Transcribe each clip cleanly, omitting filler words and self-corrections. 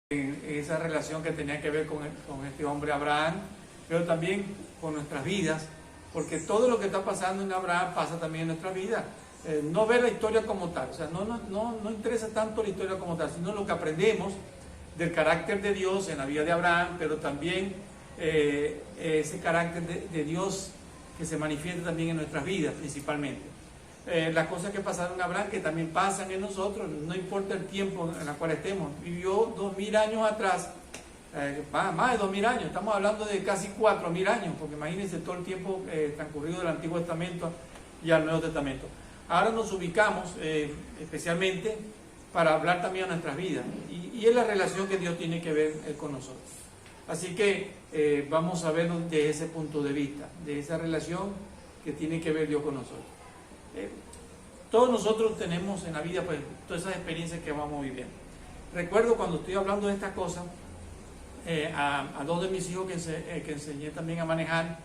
esa relación que tenía que ver con este hombre Abraham, pero también con nuestras vidas, porque todo lo que está pasando en Abraham pasa también en nuestra vida. No ver la historia como tal, o sea, no interesa tanto la historia como tal, sino lo que aprendemos del carácter de Dios en la vida de Abraham, pero también ese carácter de Dios que se manifiesta también en nuestras vidas principalmente. Las cosas que pasaron en Abraham, que también pasan en nosotros, no importa el tiempo en el cual estemos. Vivió 2000 años atrás, más de 2000 años, estamos hablando de casi 4000 años, porque imagínense todo el tiempo transcurrido del Antiguo Testamento y al Nuevo Testamento. Ahora nos ubicamos especialmente para hablar también a nuestras vidas, y es la relación que Dios tiene que ver con nosotros. Así que vamos a verlo desde ese punto de vista, de esa relación que tiene que ver Dios con nosotros. Todos nosotros tenemos en la vida pues todas esas experiencias que vamos viviendo. Recuerdo cuando estoy hablando de estas cosas a dos de mis hijos que enseñé también a manejar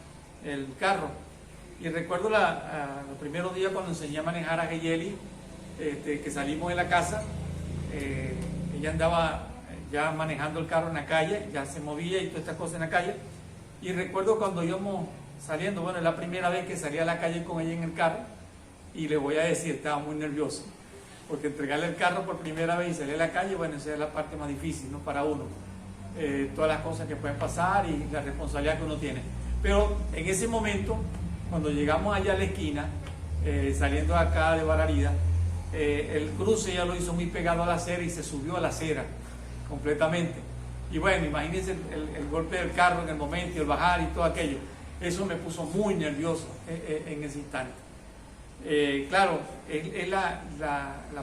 el carro, y recuerdo los primeros días cuando enseñé a manejar a Geyeli, que salimos de la casa, ella andaba ya manejando el carro en la calle, ya se movía y todas estas cosas en la calle, y recuerdo cuando íbamos saliendo, bueno, es la primera vez que salí a la calle con ella en el carro, y le voy a decir, estaba muy nervioso, porque entregarle el carro por primera vez y salir a la calle, bueno, esa es la parte más difícil, ¿no? Para uno, todas las cosas que pueden pasar y la responsabilidad que uno tiene. Pero en ese momento, cuando llegamos allá a la esquina, saliendo acá de Bararida, el cruce ya lo hizo muy pegado a la acera y se subió a la acera completamente. Y bueno, imagínense el golpe del carro en el momento y el bajar y todo aquello. Eso me puso muy nervioso en ese instante. Claro, es la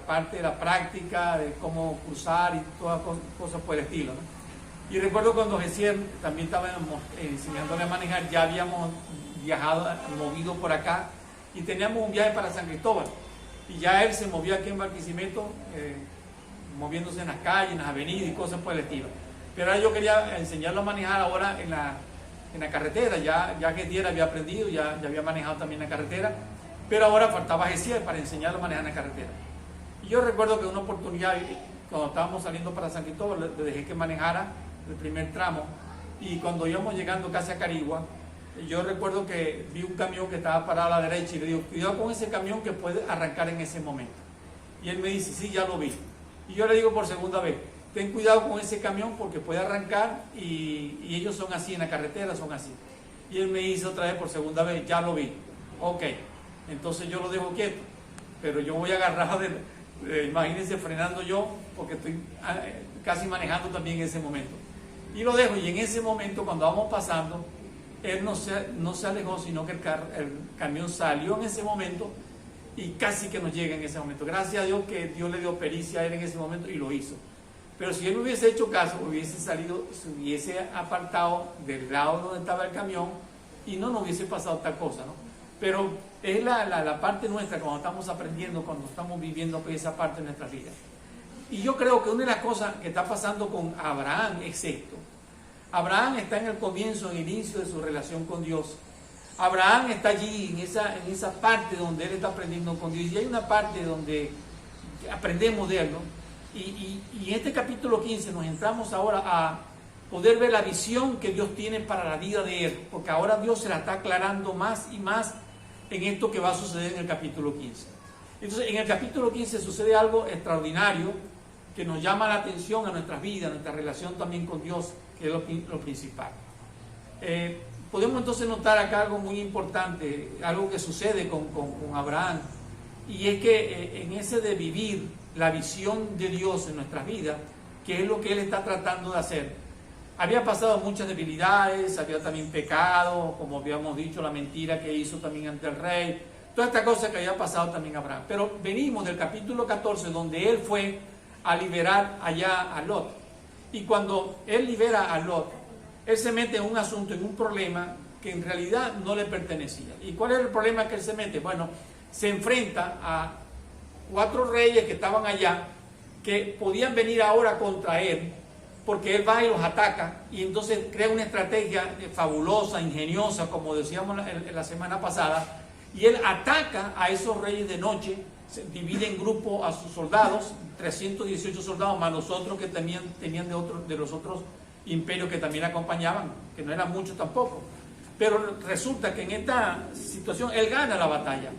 parte de la práctica, de cómo cruzar y todas cosas por el estilo, ¿no? Y recuerdo cuando Gesiel también estaba enseñándole a manejar, ya habíamos viajado, movido por acá, y teníamos un viaje para San Cristóbal, y ya él se movía aquí en Barquisimeto, moviéndose en las calles, en las avenidas y cosas por el estilo. Pero yo quería enseñarlo a manejar ahora en la carretera, ya Gesiel había aprendido, ya había manejado también en la carretera, pero ahora faltaba Gesiel para enseñarlo a manejar en la carretera. Y yo recuerdo que una oportunidad, cuando estábamos saliendo para San Cristóbal, le dejé que manejara el primer tramo, y cuando íbamos llegando casi a Carigua, yo recuerdo que vi un camión que estaba parado a la derecha, y le digo, cuidado con ese camión que puede arrancar en ese momento. Y él me dice, sí, ya lo vi. Y yo le digo por segunda vez, ten cuidado con ese camión porque puede arrancar, y ellos son así en la carretera, son así. Y él me dice otra vez por segunda vez, ya lo vi. Ok. Entonces yo lo dejo quieto, pero yo voy agarrado imagínense, frenando yo, porque estoy casi manejando también en ese momento. Y lo dejo, y en ese momento, cuando vamos pasando, él no se alejó, sino que el camión salió en ese momento, y casi que nos llega en ese momento. Gracias a Dios que Dios le dio pericia a él en ese momento, y lo hizo. Pero si él no hubiese hecho caso, hubiese salido, se hubiese apartado del lado donde estaba el camión, y no nos hubiese pasado tal cosa, ¿no? Pero es la parte nuestra cuando estamos aprendiendo, cuando estamos viviendo esa parte de nuestra vida. Y yo creo que una de las cosas que está pasando con Abraham es esto. Abraham está en el comienzo, en el inicio de su relación con Dios. Abraham está allí, en esa parte donde él está aprendiendo con Dios. Y hay una parte donde aprendemos de él, ¿no? Y en este capítulo 15 nos entramos ahora a poder ver la visión que Dios tiene para la vida de él. Porque ahora Dios se la está aclarando más y más en esto que va a suceder en el capítulo 15. Entonces, en el capítulo 15 sucede algo extraordinario que nos llama la atención a nuestras vidas, a nuestra relación también con Dios, que es lo principal. Podemos entonces notar acá algo muy importante, algo que sucede con Abraham, y es que en ese de vivir la visión de Dios en nuestras vidas, que es lo que él está tratando de hacer. Había pasado muchas debilidades, había también pecado, como habíamos dicho, la mentira que hizo también ante el rey, toda esta cosa que había pasado también a Abraham. Pero venimos del capítulo 14, donde él fue a liberar allá a Lot. Y cuando él libera a Lot, él se mete en un asunto, en un problema que en realidad no le pertenecía. ¿Y cuál es el problema que él se mete? Bueno, se enfrenta a 4 reyes que estaban allá, que podían venir ahora contra él, porque él va y los ataca, y entonces crea una estrategia fabulosa, ingeniosa, como decíamos la semana pasada, y él ataca a esos reyes de noche, se divide en grupo a sus soldados, 318 soldados más los otros que tenían de los otros imperios que también acompañaban, que no eran muchos tampoco. Pero resulta que en esta situación él gana la batalla.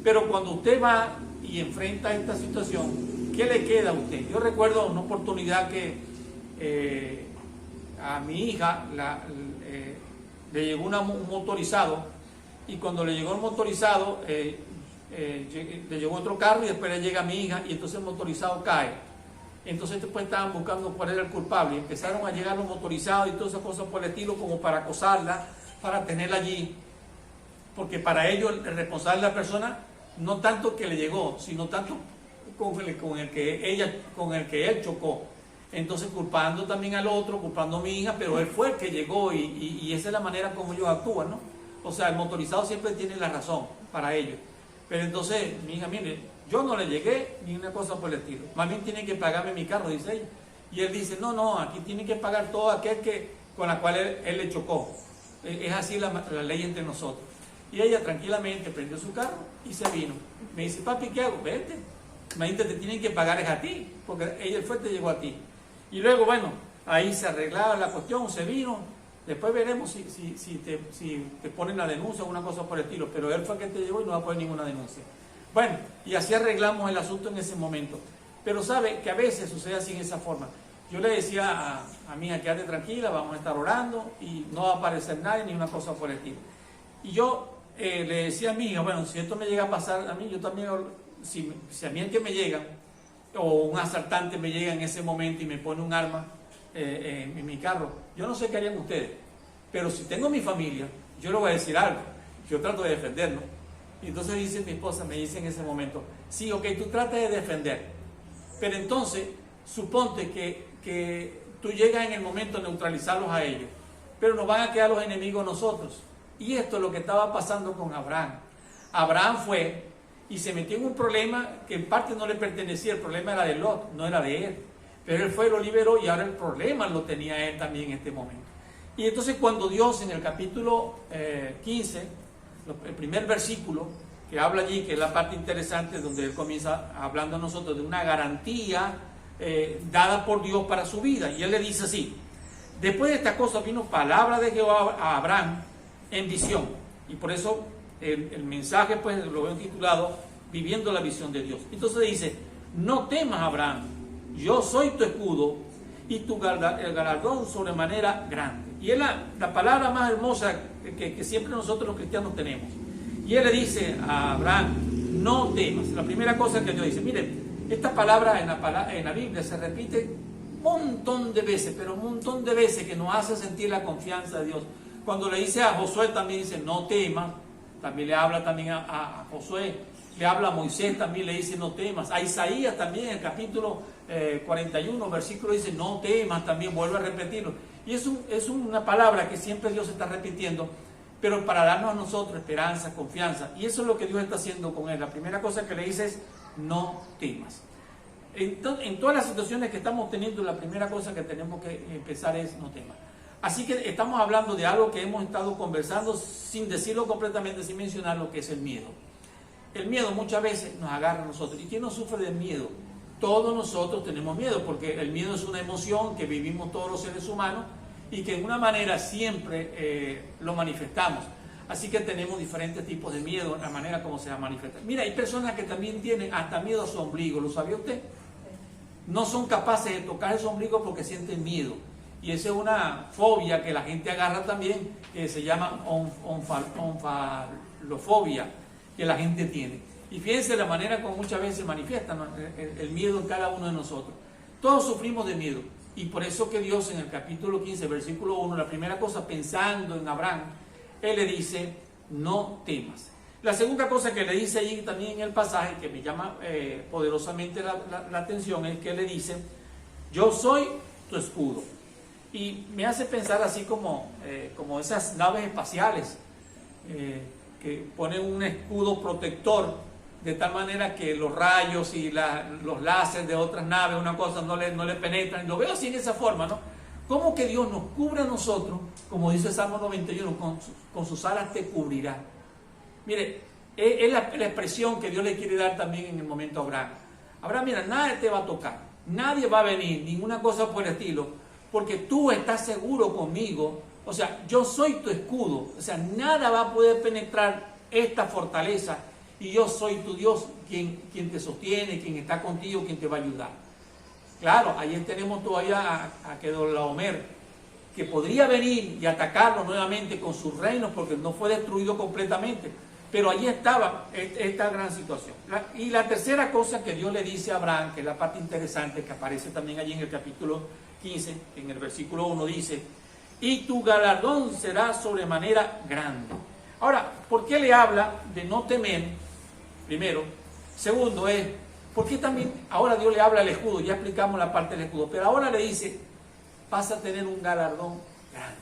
Pero cuando usted va y enfrenta esta situación, ¿qué le queda a usted? Yo recuerdo una oportunidad que a mi hija le llegó un motorizado, y cuando le llegó el motorizado, le llegó otro carro y después le llega a mi hija, y entonces el motorizado cae. Entonces después estaban buscando cuál era el culpable y empezaron a llegar los motorizados y todas esas cosas por el estilo, como para acosarla, para tenerla allí, porque para ellos el responsable de la persona no tanto que le llegó, sino tanto con el que él chocó. Entonces culpando también al otro, culpando a mi hija, pero él fue el que llegó, y esa es la manera como ellos actúan, ¿no? O sea, el motorizado siempre tiene la razón para ellos. Pero entonces mi hija, mire, yo no le llegué ni una cosa por el estilo, más bien tienen que pagarme mi carro, dice ella. Y él dice, no, aquí tienen que pagar todo aquel con la cual él le chocó. Es así la ley entre nosotros. Y ella tranquilamente prendió su carro y se vino. Me dice, papi, ¿qué hago? Vete. Imagínate, te tienen que pagar es a ti, porque ella fue, te llegó a ti. Y luego, bueno, ahí se arreglaba la cuestión, se vino. Después veremos si te ponen la denuncia o una cosa por el estilo. Pero él fue el que te llegó y no va a poner ninguna denuncia. Bueno, y así arreglamos el asunto en ese momento. Pero sabe que a veces sucede así en esa forma. Yo le decía a mi hija, quédate tranquila, vamos a estar orando y no va a aparecer nadie ni una cosa por el estilo. Y yo le decía a mi hija, bueno, si esto me llega a pasar a mí, yo también, si a mí es que me llega, o un asaltante me llega en ese momento y me pone un arma en mi carro, yo no sé qué harían ustedes, pero si tengo mi familia, yo le voy a decir algo, yo trato de defenderlo. Y entonces dice mi esposa, me dice en ese momento, sí, ok, tú tratas de defender, pero entonces suponte que tú llegas en el momento a neutralizarlos a ellos, pero nos van a quedar los enemigos nosotros. Y esto es lo que estaba pasando con Abraham. Abraham fue y se metió en un problema que en parte no le pertenecía, el problema era de Lot, no era de él. Pero él fue y lo liberó, y ahora el problema lo tenía él también en este momento. Y entonces cuando Dios en el capítulo 15, el primer versículo, que habla allí, que es la parte interesante, donde él comienza hablando a nosotros de una garantía dada por Dios para su vida. Y él le dice así: después de esta cosa vino palabra de Jehová a Abraham en visión. Y por eso el mensaje pues lo veo titulado Viviendo la visión de Dios. Entonces dice: no temas, Abraham, yo soy tu escudo y tu galardón sobremanera grande. Y es la palabra más hermosa que siempre nosotros los cristianos tenemos. Y él le dice a Abraham: no temas. La primera cosa que Dios dice, miren, esta palabra en la Biblia se repite un montón de veces, pero un montón de veces, que nos hace sentir la confianza de Dios. Cuando le dice a Josué también dice no temas, también le habla también a Josué, le habla a Moisés, también le dice no temas, a Isaías también en el capítulo 41, versículo dice no temas, también vuelve a repetirlo. Y es una palabra que siempre Dios está repitiendo, pero para darnos a nosotros esperanza, confianza, y eso es lo que Dios está haciendo con él. La primera cosa que le dice es no temas. En todas las situaciones que estamos teniendo, la primera cosa que tenemos que empezar es no temas. Así que estamos hablando de algo que hemos estado conversando sin decirlo completamente, sin mencionar lo que es el miedo. El miedo muchas veces nos agarra a nosotros. ¿Y quién no sufre del miedo? Todos nosotros tenemos miedo, porque el miedo es una emoción que vivimos todos los seres humanos y que de una manera siempre lo manifestamos. Así que tenemos diferentes tipos de miedo, la manera como se manifiesta. Mira, hay personas que también tienen hasta miedo a su ombligo, ¿lo sabía usted? No son capaces de tocar ese ombligo porque sienten miedo. Y esa es una fobia que la gente agarra también, que se llama onfalofobia, que la gente tiene. Y fíjense la manera como muchas veces manifiesta, ¿no?, el miedo en cada uno de nosotros. Todos sufrimos de miedo. Y por eso que Dios en el capítulo 15, versículo 1, la primera cosa, pensando en Abraham, Él le dice, no temas. La segunda cosa que le dice allí también en el pasaje, que me llama poderosamente la atención, es que Él le dice, yo soy tu escudo. Y me hace pensar así como esas naves espaciales que ponen un escudo protector, de tal manera que los rayos y los láseres de otras naves, una cosa, no le penetran. Lo veo así en esa forma, ¿no? Como que Dios nos cubre a nosotros, como dice Salmo 91, con sus alas te cubrirá. Mire, Es la expresión que Dios le quiere dar también en el momento a Abraham. Abraham, mira, nada te va a tocar, nadie va a venir, ninguna cosa por el estilo, porque tú estás seguro conmigo. O sea, yo soy tu escudo, o sea, nada va a poder penetrar esta fortaleza, y yo soy tu Dios, quien te sostiene, quien está contigo, quien te va a ayudar. Claro, ahí tenemos todavía a Kedorlaomer, que podría venir y atacarlo nuevamente con sus reinos, porque no fue destruido completamente, pero allí estaba esta gran situación. Y la tercera cosa que Dios le dice a Abraham, que es la parte interesante, que aparece también allí en el capítulo 15, en el versículo 1, dice: y tu galardón será sobremanera grande. Ahora, ¿por qué le habla de no temer? Primero. Segundo es, ¿por qué también ahora Dios le habla al escudo? Ya explicamos la parte del escudo, pero ahora le dice, vas a tener un galardón grande.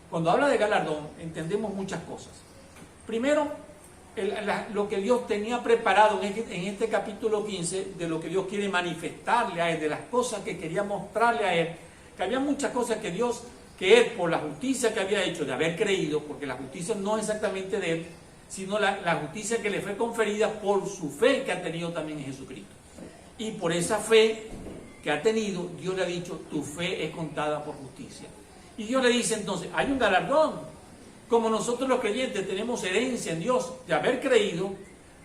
Cuando habla de galardón, entendemos muchas cosas. Primero, lo que Dios tenía preparado en este capítulo 15, de lo que Dios quiere manifestarle a él, de las cosas que quería mostrarle a él, que había muchas cosas que él, por la justicia que había hecho, de haber creído, porque la justicia no es exactamente de él, sino la justicia que le fue conferida por su fe que ha tenido también en Jesucristo. Y por esa fe que ha tenido, Dios le ha dicho, tu fe es contada por justicia. Y Dios le dice entonces, hay un galardón. Como nosotros los creyentes tenemos herencia en Dios de haber creído,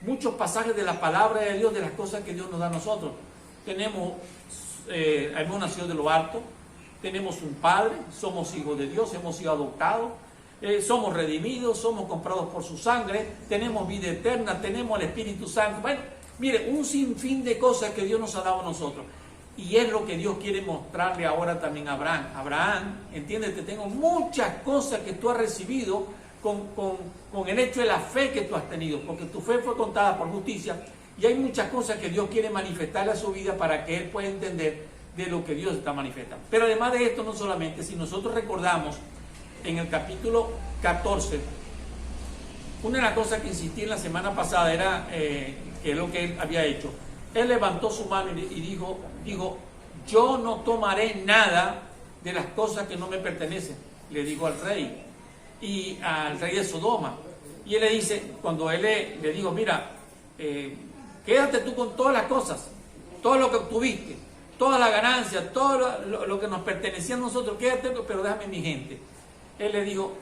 muchos pasajes de la palabra de Dios, de las cosas que Dios nos da a nosotros. Hemos nacido de lo alto, tenemos un Padre, somos hijos de Dios, hemos sido adoptados, somos redimidos, somos comprados por su sangre, tenemos vida eterna, tenemos el Espíritu Santo. Bueno, mire, un sinfín de cosas que Dios nos ha dado a nosotros. Y es lo que Dios quiere mostrarle ahora también a Abraham. Abraham, entiéndete, tengo muchas cosas que tú has recibido con el hecho de la fe que tú has tenido, porque tu fe fue contada por justicia, y hay muchas cosas que Dios quiere manifestarle a su vida para que él pueda entender de lo que Dios está manifestando. Pero además de esto, no solamente, si nosotros recordamos en el capítulo 14, una de las cosas que insistí en la semana pasada era que es lo que él había hecho. Él levantó su mano y dijo, yo no tomaré nada de las cosas que no me pertenecen, le dijo al rey, y al rey de Sodoma. Y él le dice, cuando él le dijo, mira, quédate tú con todas las cosas, todo lo que obtuviste, toda la ganancia, todo lo que nos pertenecía a nosotros, quédate, pero déjame mi gente. Él le dijo,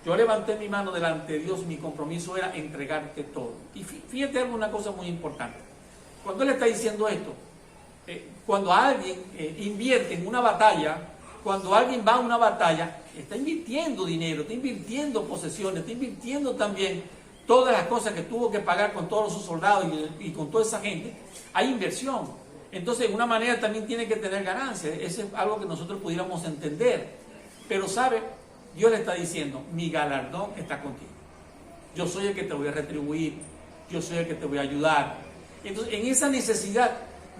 yo levanté mi mano delante de Dios, mi compromiso era entregarte todo. Y fíjate una cosa muy importante. Cuando él está diciendo esto, cuando alguien invierte en una batalla, cuando alguien va a una batalla, está invirtiendo dinero, está invirtiendo posesiones, está invirtiendo también todas las cosas que tuvo que pagar con todos sus soldados y con toda esa gente. Hay inversión. Entonces, de una manera también tiene que tener ganancias. Eso es algo que nosotros pudiéramos entender. Pero, ¿sabe? Dios le está diciendo, mi galardón está contigo. Yo soy el que te voy a retribuir. Yo soy el que te voy a ayudar. Entonces, en esa necesidad,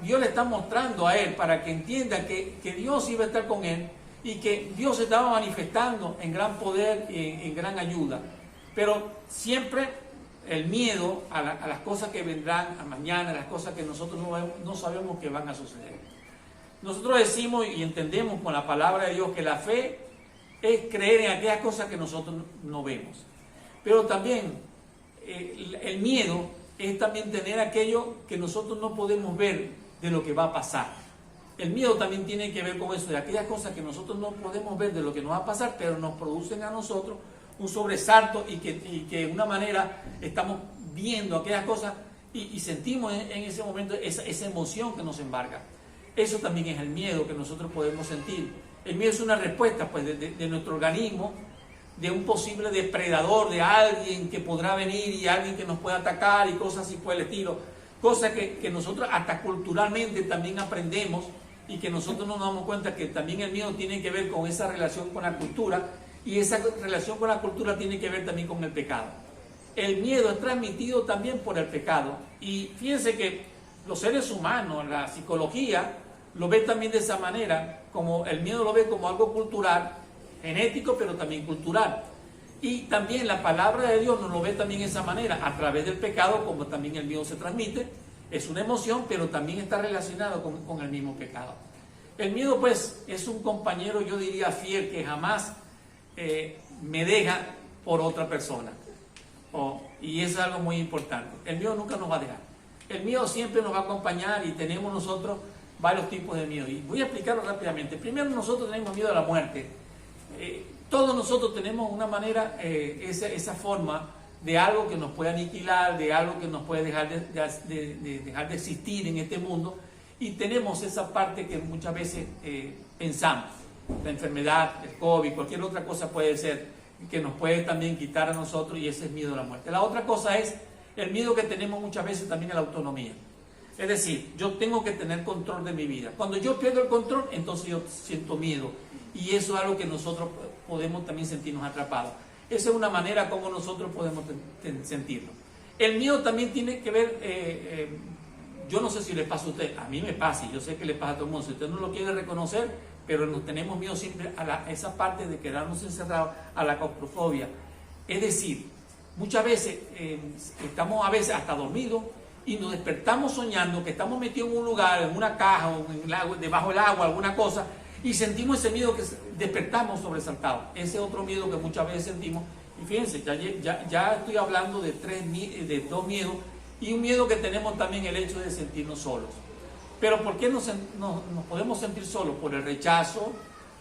Dios le está mostrando a él para que entienda que Dios iba a estar con él y que Dios se estaba manifestando en gran poder y en gran ayuda. Pero siempre el miedo a las cosas que vendrán a mañana, a las cosas que nosotros no sabemos que van a suceder. Nosotros decimos y entendemos con la palabra de Dios que la fe es creer en aquellas cosas que nosotros no vemos. Pero también el miedo es también tener aquello que nosotros no podemos ver de lo que va a pasar. El miedo también tiene que ver con eso, de aquellas cosas que nosotros no podemos ver de lo que nos va a pasar, pero nos producen a nosotros un sobresalto y que de una manera estamos viendo aquellas cosas y sentimos en ese momento esa emoción que nos embarga. Eso también es el miedo que nosotros podemos sentir. El miedo es una respuesta pues, de nuestro organismo, de un posible depredador, de alguien que podrá venir y alguien que nos pueda atacar y cosas así por el estilo. Cosas que nosotros hasta culturalmente también aprendemos y que nosotros nos damos cuenta que también el miedo tiene que ver con esa relación con la cultura y esa relación con la cultura tiene que ver también con el pecado. El miedo es transmitido también por el pecado y fíjense que los seres humanos, la psicología, lo ve también de esa manera, como el miedo lo ve como algo cultural, genético, pero también cultural. Y también la palabra de Dios nos lo ve también de esa manera, a través del pecado, como también el miedo se transmite. Es una emoción, pero también está relacionado con el mismo pecado. El miedo, pues, es un compañero, yo diría, fiel, que jamás me deja por otra persona. Y eso es algo muy importante. El miedo nunca nos va a dejar. El miedo siempre nos va a acompañar y tenemos nosotros varios tipos de miedo. Y voy a explicarlo rápidamente. Primero, nosotros tenemos miedo a la muerte. Todos nosotros tenemos una manera, esa forma de algo que nos puede aniquilar, de algo que nos puede dejar de existir en este mundo. Y tenemos esa parte que muchas veces pensamos. La enfermedad, el COVID, cualquier otra cosa puede ser que nos puede también quitar a nosotros, y ese es miedo a la muerte. La otra cosa es el miedo que tenemos muchas veces también a la autonomía. Es decir, yo tengo que tener control de mi vida. Cuando yo pierdo el control, entonces yo siento miedo. Y eso es algo que nosotros podemos también sentirnos atrapados. Esa es una manera como nosotros podemos sentirlo. El miedo también tiene que ver, yo no sé si le pasa a usted, a mí me pasa, y yo sé que le pasa a todo el mundo. Si usted no lo quiere reconocer, pero nos tenemos miedo siempre a esa parte de quedarnos encerrados, a la claustrofobia. Es decir, muchas veces estamos a veces hasta dormidos y nos despertamos soñando que estamos metidos en un lugar, en una caja o en el agua, debajo del agua, alguna cosa, y sentimos ese miedo que despertamos sobresaltados. Ese es otro miedo que muchas veces sentimos. Y fíjense, ya estoy hablando de dos miedos, y un miedo que tenemos también, el hecho de sentirnos solos. Pero ¿por qué nos podemos sentir solos? Por el rechazo,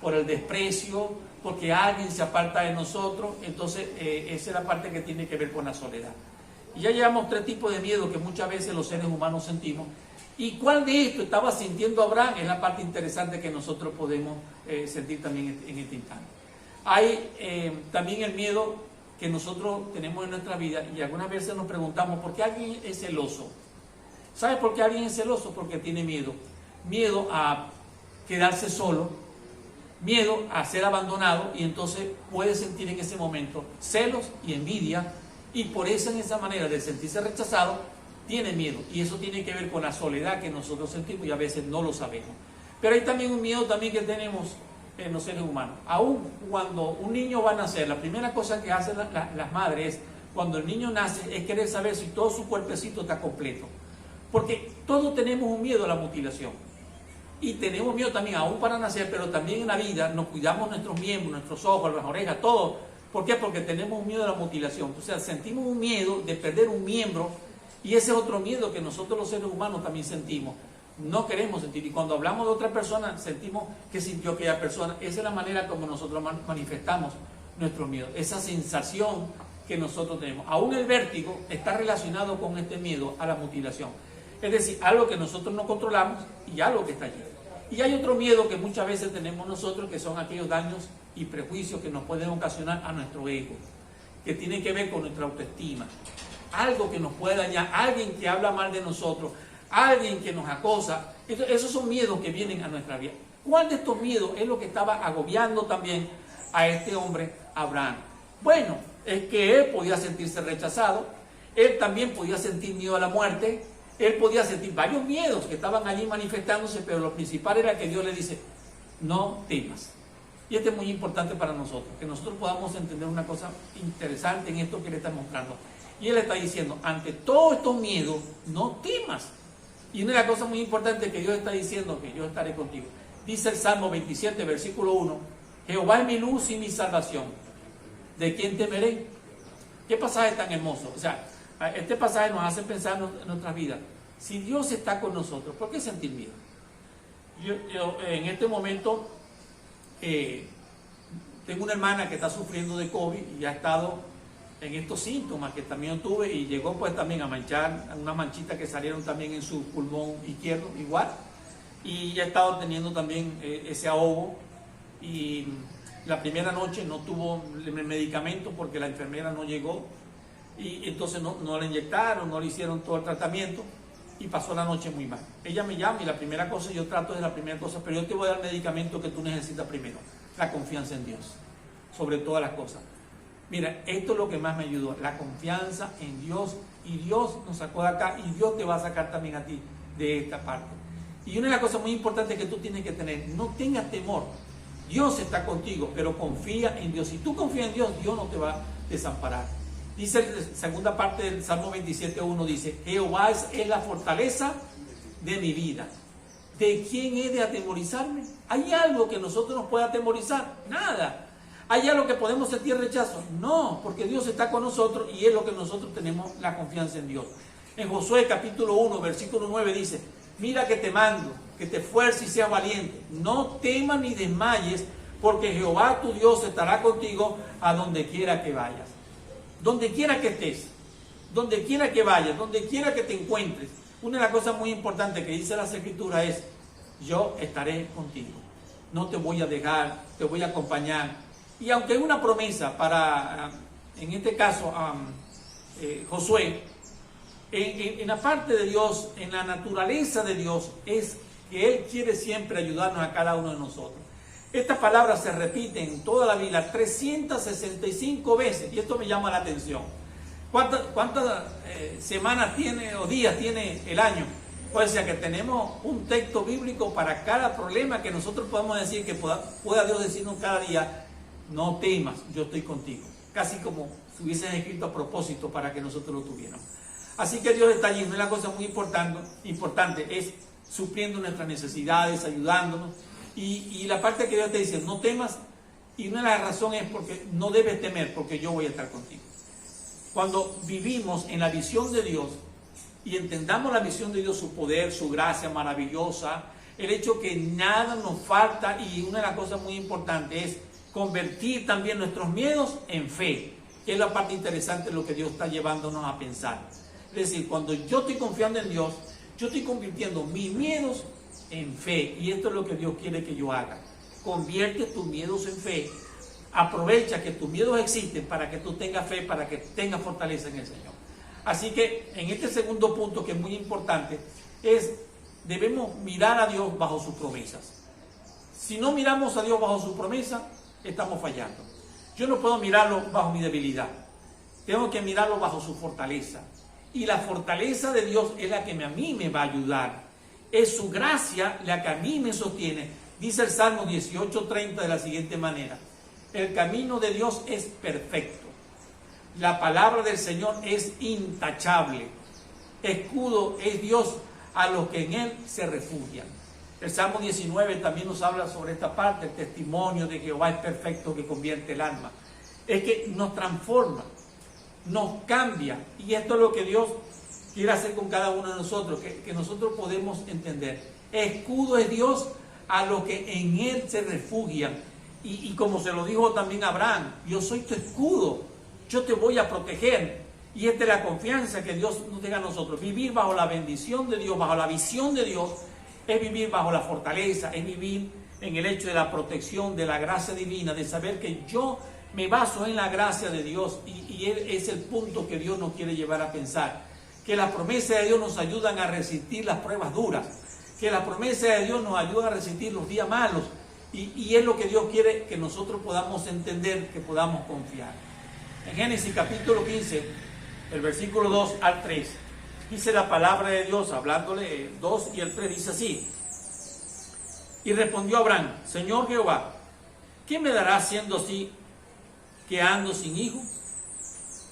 por el desprecio, porque alguien se aparta de nosotros. Entonces esa es la parte que tiene que ver con la soledad. Y ya llevamos 3 tipos de miedo que muchas veces los seres humanos sentimos. ¿Y cuál de esto estaba sintiendo Abraham? Es la parte interesante que nosotros podemos sentir también en este instante. Hay también el miedo que nosotros tenemos en nuestra vida, y algunas veces nos preguntamos ¿por qué alguien es celoso? ¿Sabe por qué alguien es celoso? Porque tiene miedo. Miedo a quedarse solo, miedo a ser abandonado, y entonces puede sentir en ese momento celos y envidia, y por eso en esa manera de sentirse rechazado, tiene miedo. Y eso tiene que ver con la soledad que nosotros sentimos y a veces no lo sabemos. Pero hay también un miedo también que tenemos en los seres humanos. Aún cuando un niño va a nacer, la primera cosa que hacen las madres es, cuando el niño nace, es querer saber si todo su cuerpecito está completo. Porque todos tenemos un miedo a la mutilación. Y tenemos miedo también aún para nacer, pero también en la vida nos cuidamos nuestros miembros, nuestros ojos, las orejas, todo. ¿Por qué? Porque tenemos un miedo a la mutilación. O sea, sentimos un miedo de perder un miembro, y ese es otro miedo que nosotros los seres humanos también sentimos. No queremos sentir. Y cuando hablamos de otra persona, sentimos que sintió aquella persona. Esa es la manera como nosotros manifestamos nuestro miedo. Esa sensación que nosotros tenemos. Aún el vértigo está relacionado con este miedo a la mutilación. Es decir, algo que nosotros no controlamos y algo que está allí. Y hay otro miedo que muchas veces tenemos nosotros, que son aquellos daños y prejuicios que nos pueden ocasionar a nuestro ego, que tienen que ver con nuestra autoestima. Algo que nos puede dañar, alguien que habla mal de nosotros, alguien que nos acosa. Esos son miedos que vienen a nuestra vida. ¿Cuál de estos miedos es lo que estaba agobiando también a este hombre Abraham? Bueno, es que él podía sentirse rechazado, él también podía sentir miedo a la muerte, él podía sentir varios miedos que estaban allí manifestándose, pero lo principal era que Dios le dice, no temas. Y esto es muy importante para nosotros, que nosotros podamos entender una cosa interesante en esto que le está mostrando. Y él está diciendo, ante todos estos miedos, no temas. Y una de las cosas muy importantes que Dios está diciendo, que yo estaré contigo. Dice el Salmo 27, versículo 1, Jehová es mi luz y mi salvación. ¿De quién temeré? ¿Qué pasaje tan hermoso? O sea, este pasaje nos hace pensar en nuestras vidas. Si Dios está con nosotros, ¿por qué sentir miedo? Yo en este momento tengo una hermana que está sufriendo de COVID y ha estado en estos síntomas que también tuve, y llegó pues también a manchar unas manchitas que salieron también en su pulmón izquierdo igual, y ya ha estado teniendo también ese ahogo, y la primera noche no tuvo el medicamento porque la enfermera no llegó, y entonces no le inyectaron, no le hicieron todo el tratamiento, y pasó la noche muy mal. Ella me llama y la primera cosa, yo trato de la primera cosa, pero yo te voy a dar el medicamento que tú necesitas primero, la confianza en Dios, sobre todas las cosas. Mira, esto es lo que más me ayudó, la confianza en Dios, y Dios nos sacó de acá, y Dios te va a sacar también a ti de esta parte. Y una de las cosas muy importantes que tú tienes que tener, no tengas temor, Dios está contigo, pero confía en Dios. Si tú confías en Dios, Dios no te va a desamparar. Dice la segunda parte del Salmo 27.1, dice, Jehová es la fortaleza de mi vida. ¿De quién he de atemorizarme? ¿Hay algo que nosotros nos pueda atemorizar? Nada. ¿Hay algo que podemos sentir rechazo? No, porque Dios está con nosotros y es lo que nosotros tenemos la confianza en Dios. En Josué capítulo 1, versículo 9 dice, mira que te mando, que te esfuerces y seas valiente. No temas ni desmayes, porque Jehová tu Dios estará contigo a donde quiera que vayas. Donde quiera que estés, donde quiera que vayas, donde quiera que te encuentres. Una de las cosas muy importantes que dice las Escrituras es, yo estaré contigo. No te voy a dejar, te voy a acompañar. Y aunque hay una promesa para, en este caso, Josué, en la parte de Dios, en la naturaleza de Dios, es que Él quiere siempre ayudarnos a cada uno de nosotros. Estas palabras se repiten en toda la Biblia 365 veces, y esto me llama la atención. ¿Cuántas semanas tiene o días tiene el año? O sea que tenemos un texto bíblico para cada problema que nosotros podemos decir, que pueda Dios decirnos cada día, no temas, yo estoy contigo. Casi como si hubiesen escrito a propósito para que nosotros lo tuviéramos. Así que Dios está allí. Una cosa muy importante es supliendo nuestras necesidades, ayudándonos. Y la parte que Dios te dice, no temas, y una de las razones es porque no debes temer, porque yo voy a estar contigo. Cuando vivimos en la visión de Dios y entendamos la visión de Dios, su poder, su gracia maravillosa, el hecho que nada nos falta, y una de las cosas muy importantes es convertir también nuestros miedos en fe, que es la parte interesante de lo que Dios está llevándonos a pensar. Es decir, cuando yo estoy confiando en Dios, yo estoy convirtiendo mis miedos en fe, y esto es lo que Dios quiere que yo haga. Convierte tus miedos en fe. Aprovecha que tus miedos existen para que tú tengas fe, para que tengas fortaleza en el Señor. Así que en este segundo punto, que es muy importante, es debemos mirar a Dios bajo sus promesas. Si no miramos a Dios bajo sus promesas, estamos fallando. Yo no puedo mirarlo bajo mi debilidad. Tengo que mirarlo bajo su fortaleza. Y la fortaleza de Dios es la que a mí me va a ayudar. Es su gracia la que a mí me sostiene. Dice el Salmo 18:30 de la siguiente manera: el camino de Dios es perfecto. La palabra del Señor es intachable. Escudo es Dios a los que en Él se refugian. El Salmo 19 también nos habla sobre esta parte. El testimonio de Jehová es perfecto, que convierte el alma. Es que nos transforma, nos cambia. Y esto es lo que Dios quiere hacer con cada uno de nosotros, que nosotros podemos entender. Escudo es Dios a los que en Él se refugian. Y como se lo dijo también a Abraham, yo soy tu escudo, yo te voy a proteger. Y esta es la confianza que Dios nos deja a nosotros. Vivir bajo la bendición de Dios, bajo la visión de Dios, es vivir bajo la fortaleza, es vivir en el hecho de la protección, de la gracia divina, de saber que yo me baso en la gracia de Dios. Y es el punto que Dios nos quiere llevar a pensar. Que las promesas de Dios nos ayudan a resistir las pruebas duras. Que las promesas de Dios nos ayudan a resistir los días malos. Y es lo que Dios quiere que nosotros podamos entender, que podamos confiar. En Génesis capítulo 15, el versículo 2 al 3, dice la palabra de Dios, hablándole 2 y el 3, dice así: y respondió Abraham, Señor Jehová, ¿qué me darás siendo así que ando sin hijo?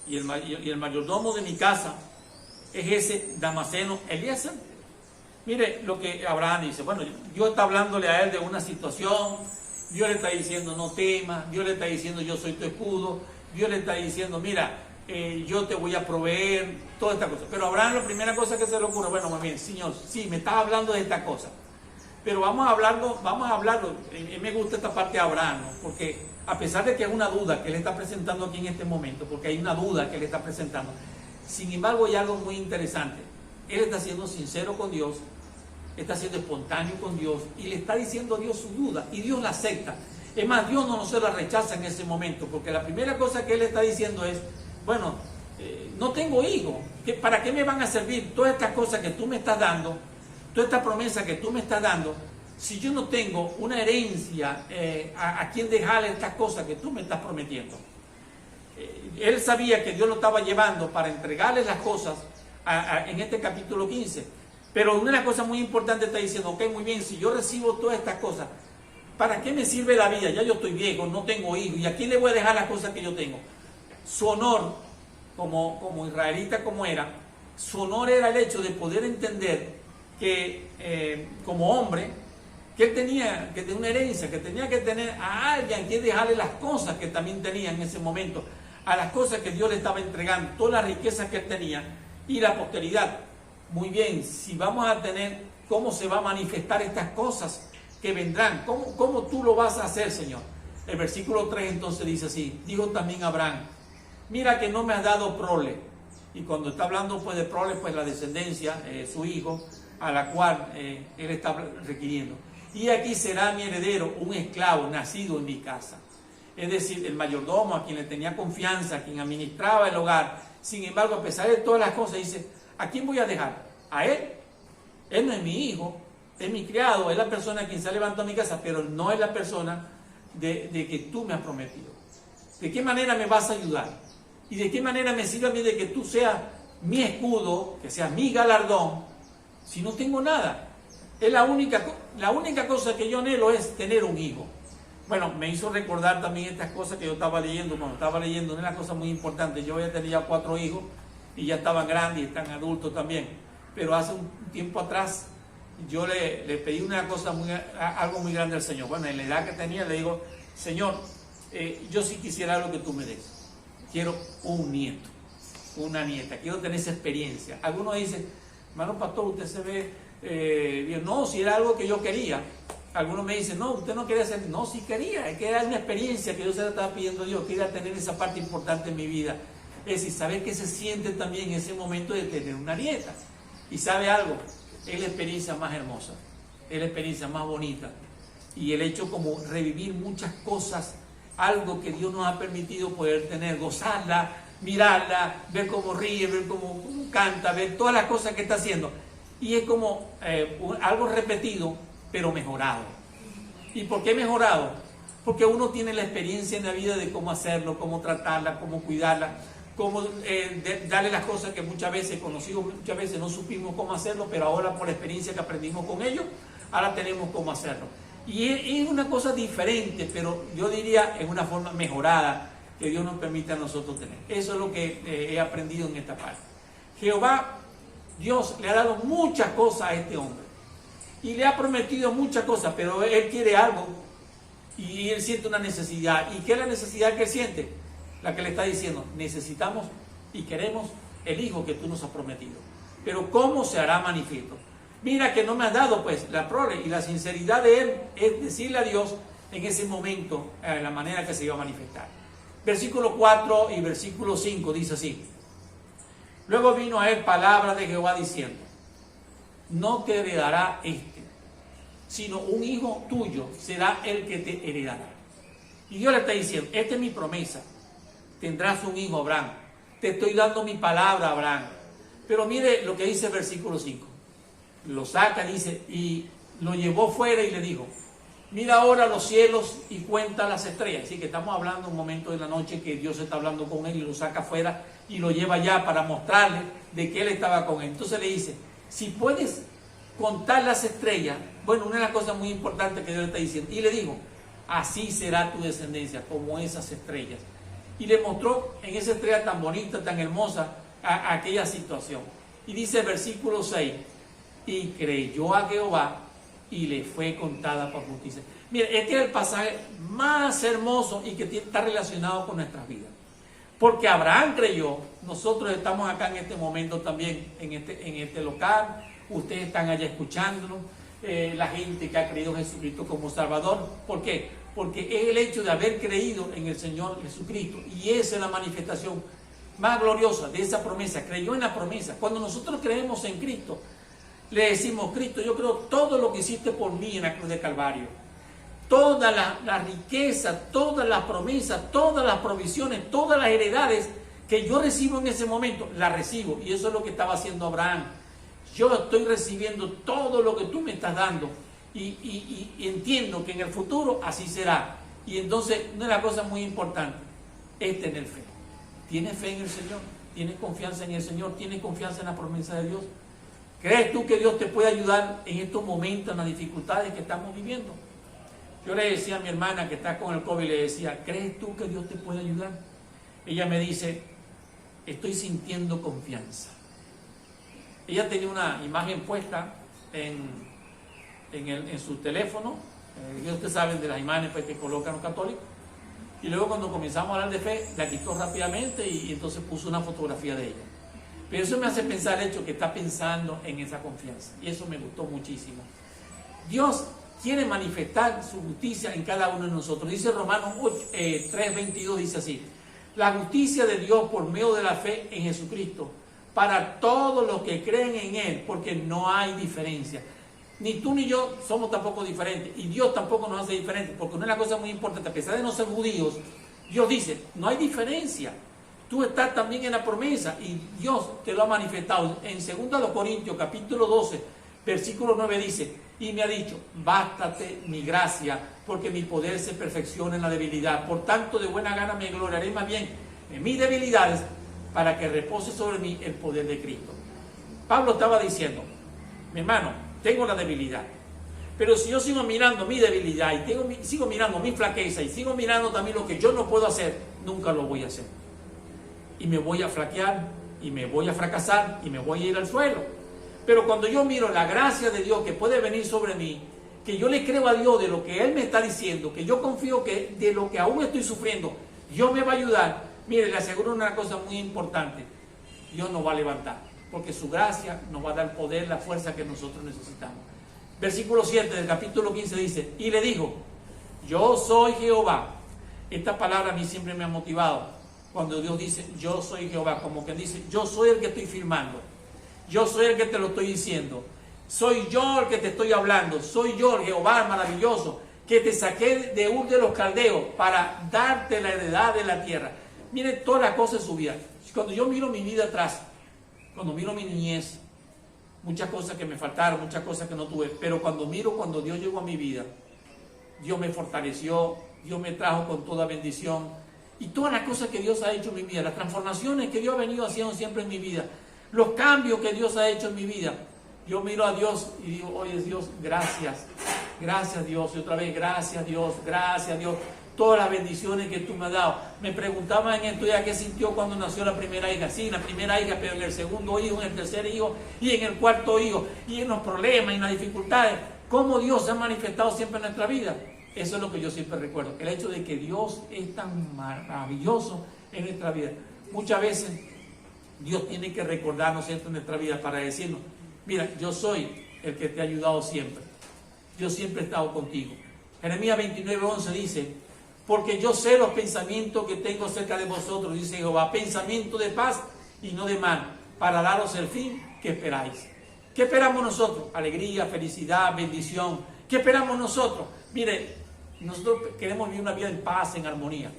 Y el mayordomo de mi casa es ese Damaseno Eliezer. Mire lo que Abraham dice. Bueno, Dios está hablándole a él de una situación. Dios le está diciendo no temas. Dios le está diciendo yo soy tu escudo. Dios le está diciendo mira, yo te voy a proveer, toda esta cosa. Pero Abraham, la primera cosa que se le ocurre, bueno, más bien, Señor, sí, me estás hablando de esta cosa. Pero vamos a hablarlo. Me gusta esta parte de Abraham, ¿no? Porque a pesar de que es una duda que él está presentando aquí en este momento, porque hay una duda que él está presentando, sin embargo hay algo muy interesante. Él está siendo sincero con Dios, está siendo espontáneo con Dios y le está diciendo a Dios su duda y Dios la acepta. Es más, Dios no se la rechaza en ese momento, porque la primera cosa que él está diciendo es, bueno, no tengo hijos, ¿para qué me van a servir todas estas cosas que tú me estás dando, toda esta promesa que tú me estás dando, si yo no tengo una herencia a quien dejarle estas cosas que tú me estás prometiendo? Él sabía que Dios lo estaba llevando para entregarle las cosas en este capítulo 15. Pero una de las cosas muy importantes está diciendo, ok, muy bien, si yo recibo todas estas cosas, ¿para qué me sirve la vida? Ya yo estoy viejo, no tengo hijos, ¿y a quién le voy a dejar las cosas que yo tengo? Su honor, como israelita como era, su honor era el hecho de poder entender que como hombre, que él tenía que tener una herencia, que tenía que tener a alguien que dejarle las cosas que también tenía en ese momento, a las cosas que Dios le estaba entregando, todas las riquezas que él tenía y la posteridad. Muy bien, si vamos a tener, ¿cómo se va a manifestar estas cosas que vendrán? ¿Cómo tú lo vas a hacer, Señor? El versículo 3 entonces dice así, dijo también Abraham, mira que no me has dado prole. Y cuando está hablando pues de prole, pues la descendencia, su hijo, a la cual él está requiriendo. Y aquí será mi heredero, un esclavo nacido en mi casa. Es decir, el mayordomo a quien le tenía confianza, a quien administraba el hogar. Sin embargo, a pesar de todas las cosas, dice, ¿a quién voy a dejar? ¿A él? Él no es mi hijo, es mi criado, es la persona a quien se ha levantado a mi casa, pero no es la persona de que tú me has prometido. ¿De qué manera me vas a ayudar? ¿Y de qué manera me sirve a mí de que tú seas mi escudo, que seas mi galardón, si no tengo nada? Es la única cosa que yo anhelo es tener un hijo. Bueno, me hizo recordar también estas cosas que yo estaba leyendo. Cuando estaba leyendo, una cosa muy importante. Yo ya tenía 4 hijos y ya estaban grandes y están adultos también. Pero hace un tiempo atrás yo le pedí una cosa algo muy grande al Señor. Bueno, en la edad que tenía le digo, Señor, yo sí quisiera lo que tú me des. Quiero un nieto, una nieta. Quiero tener esa experiencia. Algunos dicen, hermano pastor, usted se ve bien. No, si era algo que yo quería. Algunos me dicen, no, usted no quería hacer. No, sí quería, es que era una experiencia que yo se la estaba pidiendo a Dios. Quería tener esa parte importante en mi vida. Es decir, saber que se siente también en ese momento de tener una nieta. Y sabe algo, es la experiencia más hermosa, es la experiencia más bonita. Y el hecho como revivir muchas cosas, algo que Dios nos ha permitido poder tener, gozarla, mirarla, ver cómo ríe, ver cómo canta, ver todas las cosas que está haciendo. Y es como algo repetido, pero mejorado. ¿Y por qué mejorado? Porque uno tiene la experiencia en la vida de cómo hacerlo, cómo tratarla, cómo cuidarla, cómo darle las cosas que muchas veces conocidos, muchas veces no supimos cómo hacerlo, pero ahora por la experiencia que aprendimos con ellos, ahora tenemos cómo hacerlo. Y es una cosa diferente, pero yo diría en una forma mejorada que Dios nos permite a nosotros tener. Eso es lo que he aprendido en esta parte. Jehová, Dios le ha dado muchas cosas a este hombre y le ha prometido muchas cosas, pero él quiere algo y él siente una necesidad. ¿Y qué es la necesidad que él siente? La que le está diciendo, necesitamos y queremos el hijo que tú nos has prometido. Pero ¿cómo se hará manifiesto? Mira que no me has dado pues la prole, y la sinceridad de él es decirle a Dios en ese momento la manera que se iba a manifestar. Versículo 4 y versículo 5 dice así. Luego vino a él palabra de Jehová diciendo, no te heredará sino un hijo tuyo será el que te heredará. Y Dios le está diciendo, esta es mi promesa, tendrás un hijo, Abraham, te estoy dando mi palabra, Abraham. Pero mire lo que dice el versículo 5, lo saca, dice, y lo llevó fuera y le dijo, mira ahora los cielos y cuenta las estrellas. Así que estamos hablando un momento de la noche que Dios está hablando con él y lo saca fuera y lo lleva allá para mostrarle de que él estaba con él. Entonces le dice, si puedes contar las estrellas, bueno, una de las cosas muy importantes que Dios le está diciendo, y le dijo, así será tu descendencia, como esas estrellas. Y le mostró en esa estrella tan bonita, tan hermosa, aquella situación. Y dice el versículo 6, y creyó a Jehová y le fue contada por justicia. Mire, este es el pasaje más hermoso y que está relacionado con nuestras vidas. Porque Abraham creyó, nosotros estamos acá en este momento también, en este local, ustedes están allá escuchándonos, la gente que ha creído en Jesucristo como Salvador. ¿Por qué? Porque es el hecho de haber creído en el Señor Jesucristo, y esa es la manifestación más gloriosa de esa promesa. Creyó en la promesa. Cuando nosotros creemos en Cristo, le decimos, Cristo, yo creo todo lo que hiciste por mí en la cruz de Calvario, toda la riqueza, todas las promesas, todas las provisiones, todas las heredades que yo recibo en ese momento, las recibo. Y eso es lo que estaba haciendo Abraham. Yo estoy recibiendo todo lo que tú me estás dando y entiendo que en el futuro así será. Y entonces una de las cosas muy importantes es tener fe. ¿Tienes fe en el Señor? ¿Tienes confianza en el Señor? ¿Tienes confianza en la promesa de Dios? ¿Crees tú que Dios te puede ayudar en estos momentos, en las dificultades que estamos viviendo? Yo le decía a mi hermana que está con el COVID, le decía, ¿crees tú que Dios te puede ayudar? Ella me dice, estoy sintiendo confianza. Ella tenía una imagen puesta en en su teléfono. Ustedes saben de las imágenes pues, que colocan los católicos. Y luego cuando comenzamos a hablar de fe, la quitó rápidamente y entonces puso una fotografía de ella. Pero eso me hace pensar el hecho que está pensando en esa confianza. Y eso me gustó muchísimo. Dios quiere manifestar su justicia en cada uno de nosotros. Dice Romanos 3:22, dice así: la justicia de Dios por medio de la fe en Jesucristo, para todos los que creen en Él, porque no hay diferencia. Ni tú ni yo somos tampoco diferentes, y Dios tampoco nos hace diferentes, porque una cosa muy importante, a pesar de no ser judíos, Dios dice, no hay diferencia. Tú estás también en la promesa, y Dios te lo ha manifestado. En 2 Corintios, capítulo 12, versículo 9 dice, y me ha dicho, bástate mi gracia, porque mi poder se perfecciona en la debilidad. Por tanto, de buena gana me gloriaré más bien en mis debilidades, para que repose sobre mí el poder de Cristo. Pablo estaba diciendo, mi hermano, tengo la debilidad, pero si yo sigo mirando mi debilidad y sigo mirando mi flaqueza y sigo mirando también lo que yo no puedo hacer, nunca lo voy a hacer. Y me voy a flaquear, y me voy a fracasar, y me voy a ir al suelo. Pero cuando yo miro la gracia de Dios que puede venir sobre mí, que yo le creo a Dios de lo que Él me está diciendo, que yo confío que de lo que aún estoy sufriendo, Dios me va a ayudar. Mire, le aseguro una cosa muy importante, Dios nos va a levantar, porque su gracia nos va a dar poder, la fuerza que nosotros necesitamos. Versículo 7 del capítulo 15 dice, y le dijo, yo soy Jehová. Esta palabra a mí siempre me ha motivado, cuando Dios dice, yo soy Jehová, como que dice, yo soy el que estoy firmando, yo soy el que te lo estoy diciendo, soy yo el que te estoy hablando, soy yo el Jehová maravilloso, que te saqué de Ur de los Caldeos para darte la heredad de la tierra. Mire todas las cosas de su vida. Cuando yo miro mi vida atrás, cuando miro mi niñez, muchas cosas que me faltaron, muchas cosas que no tuve, pero cuando Dios llegó a mi vida, Dios me fortaleció, Dios me trajo con toda bendición, y todas las cosas que Dios ha hecho en mi vida, las transformaciones que Dios ha venido haciendo siempre en mi vida, los cambios que Dios ha hecho en mi vida, yo miro a Dios y digo, oye Dios, gracias, gracias Dios, y otra vez, gracias Dios, todas las bendiciones que tú me has dado. Me preguntaban en esto ya qué sintió cuando nació la primera hija. Sí, la primera hija, pero en el segundo hijo, en el tercer hijo y en el cuarto hijo. Y en los problemas y en las dificultades. Cómo Dios se ha manifestado siempre en nuestra vida. Eso es lo que yo siempre recuerdo. El hecho de que Dios es tan maravilloso en nuestra vida. Muchas veces Dios tiene que recordarnos esto en nuestra vida para decirnos, mira, yo soy el que te ha ayudado siempre. Yo siempre he estado contigo. Jeremías 29:11 dice, porque yo sé los pensamientos que tengo acerca de vosotros, dice Jehová, pensamiento de paz y no de mal, para daros el fin que esperáis. ¿Qué esperamos nosotros? Alegría, felicidad, bendición. ¿Qué esperamos nosotros? Mire, nosotros queremos vivir una vida en paz, en armonía.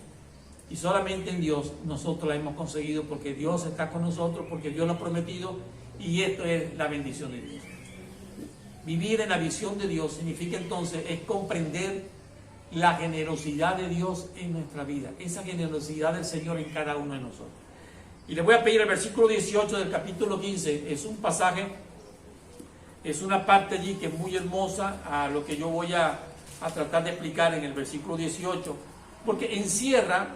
Y solamente en Dios nosotros la hemos conseguido, porque Dios está con nosotros, porque Dios lo ha prometido, y esto es la bendición de Dios. Vivir en la visión de Dios significa entonces es comprender la generosidad de Dios en nuestra vida, esa generosidad del Señor en cada uno de nosotros. Y les voy a pedir el versículo 18 del capítulo 15, es un pasaje, es una parte allí que es muy hermosa a lo que yo voy a tratar de explicar en el versículo 18, porque encierra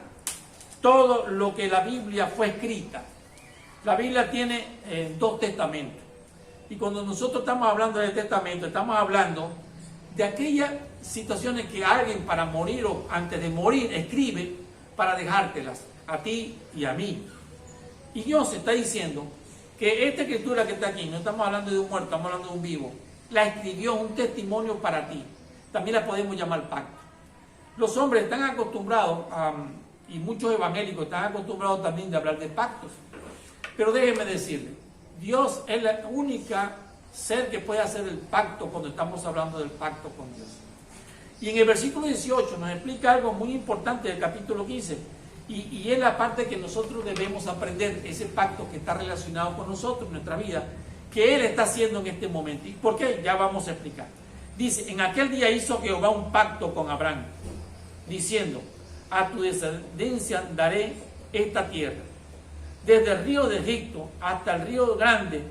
todo lo que la Biblia fue escrita. La Biblia tiene dos testamentos, y cuando nosotros estamos hablando del testamento, estamos hablando de aquellas situaciones que alguien para morir o antes de morir escribe para dejártelas a ti y a mí. Y Dios está diciendo que esta escritura que está aquí, no estamos hablando de un muerto, estamos hablando de un vivo, la escribió un testimonio para ti. También la podemos llamar pacto. Los hombres están acostumbrados, y muchos evangélicos están acostumbrados también de hablar de pactos. Pero déjenme decirle, Dios es la única ser que puede hacer el pacto cuando estamos hablando del pacto con Dios. Y en el versículo 18 nos explica algo muy importante del capítulo 15, y es la parte que nosotros debemos aprender, ese pacto que está relacionado con nosotros en nuestra vida, que Él está haciendo en este momento. ¿Y por qué? Ya vamos a explicar. Dice, en aquel día hizo Jehová un pacto con Abraham, diciendo, a tu descendencia daré esta tierra, desde el río de Egipto hasta el río grande,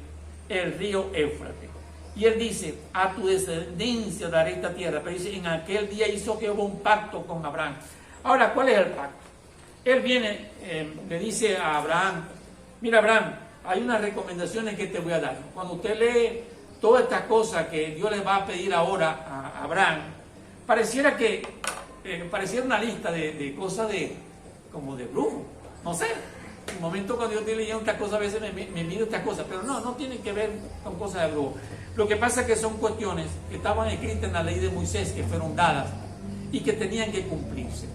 el río Éufrates. Y él dice, a tu descendencia daré esta tierra. Pero dice, en aquel día hizo Jehová un pacto con Abraham. Ahora, ¿cuál es el pacto? Él viene, le dice a Abraham, mira Abraham, hay unas recomendaciones que te voy a dar. Cuando usted lee todas estas cosas que Dios les va a pedir ahora a Abraham, pareciera pareciera una lista de cosas como de brujo, no sé. En un momento cuando yo estoy leyendo estas cosas, a veces me miro estas cosas, pero no tienen que ver con cosas de brujo. Lo que pasa es que son cuestiones que estaban escritas en la ley de Moisés, que fueron dadas y que tenían que cumplirse.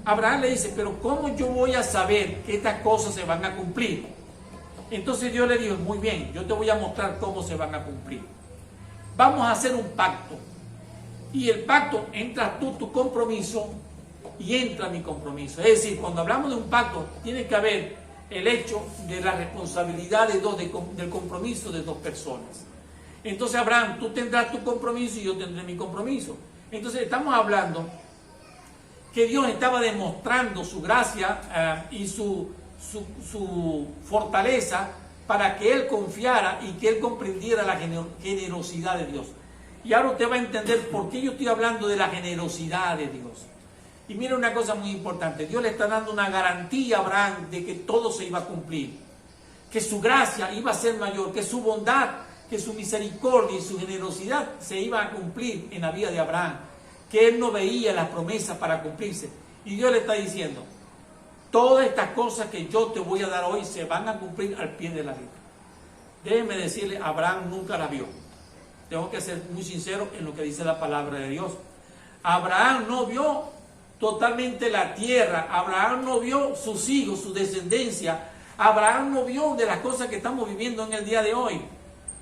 Abraham le dice, pero ¿cómo yo voy a saber que estas cosas se van a cumplir? Entonces Dios le dijo, muy bien, yo te voy a mostrar cómo se van a cumplir. Vamos a hacer un pacto. Y el pacto, entras tú, tu compromiso, y entra mi compromiso. Es decir, cuando hablamos de un pacto, tiene que haber el hecho de la responsabilidad de dos, del compromiso de dos personas. Entonces, Abraham, tú tendrás tu compromiso y yo tendré mi compromiso. Entonces, estamos hablando que Dios estaba demostrando su gracia y su fortaleza para que él confiara y que él comprendiera la generosidad de Dios. Y ahora usted va a entender por qué yo estoy hablando de la generosidad de Dios. Y mira una cosa muy importante, Dios le está dando una garantía a Abraham de que todo se iba a cumplir, que su gracia iba a ser mayor, que su bondad, que su misericordia y su generosidad se iban a cumplir en la vida de Abraham, que él no veía las promesas para cumplirse. Y Dios le está diciendo, todas estas cosas que yo te voy a dar hoy se van a cumplir al pie de la letra. Déjeme decirle, Abraham nunca la vio. Tengo que ser muy sincero en lo que dice la palabra de Dios. Abraham no vio totalmente la tierra, Abraham no vio sus hijos, su descendencia, Abraham no vio de las cosas que estamos viviendo en el día de hoy.